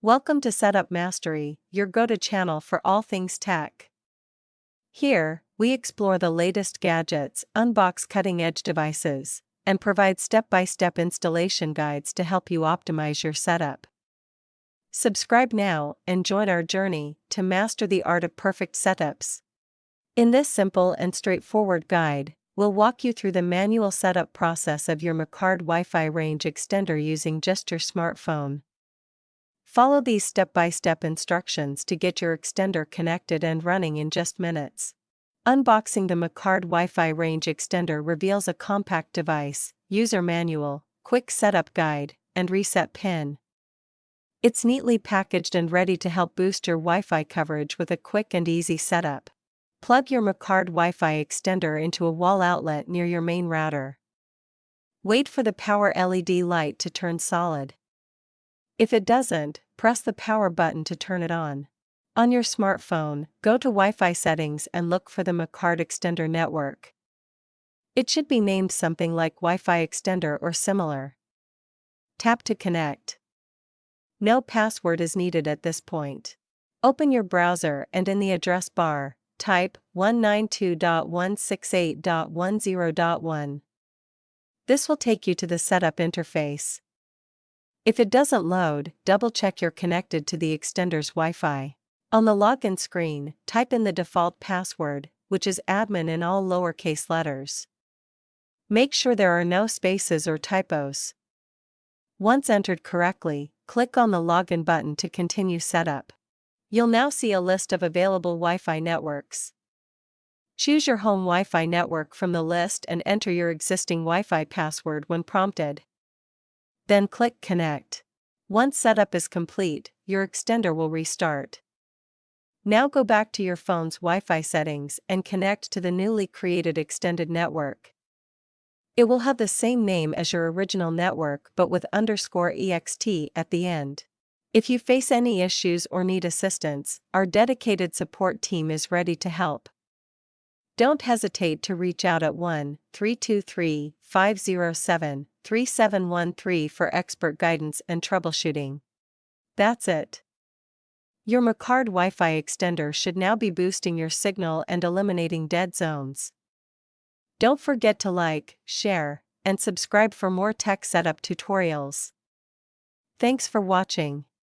Welcome to Setup Mastery, your go-to channel for all things tech. Here, we explore the latest gadgets, unbox cutting-edge devices, and provide step-by-step installation guides to help you optimize your setup. Subscribe now and join our journey to master the art of perfect setups. In this simple and straightforward guide, we'll walk you through the manual setup process of your Macard Wi-Fi range extender using just your smartphone. Follow these step-by-step instructions to get your extender connected and running in just minutes. Unboxing the Macard Wi-Fi range extender reveals a compact device, user manual, quick setup guide, and reset pin. It's neatly packaged and ready to help boost your Wi-Fi coverage with a quick and easy setup. Plug your Macard Wi-Fi extender into a wall outlet near your main router. Wait for the power LED light to turn solid. If it doesn't, press the power button to turn it on. On your smartphone, go to Wi-Fi settings and look for the Macard extender network. It should be named something like Wi-Fi extender or similar. Tap to connect. No password is needed at this point. Open your browser and in the address bar, type 192.168.10.1. This will take you to the setup interface. If it doesn't load, double-check you're connected to the extender's Wi-Fi. On the login screen, type in the default password, which is admin in all lowercase letters. Make sure there are no spaces or typos. Once entered correctly, click on the login button to continue setup. You'll now see a list of available Wi-Fi networks. Choose your home Wi-Fi network from the list and enter your existing Wi-Fi password when prompted. Then click Connect. Once setup is complete, your extender will restart. Now go back to your phone's Wi-Fi settings and connect to the newly created extended network. It will have the same name as your original network but with _ext at the end. If you face any issues or need assistance, our dedicated support team is ready to help. Don't hesitate to reach out at 1-323-507-3713 for expert guidance and troubleshooting. That's it. Your Macard Wi-Fi extender should now be boosting your signal and eliminating dead zones. Don't forget to like, share, and subscribe for more tech setup tutorials. Thanks for watching.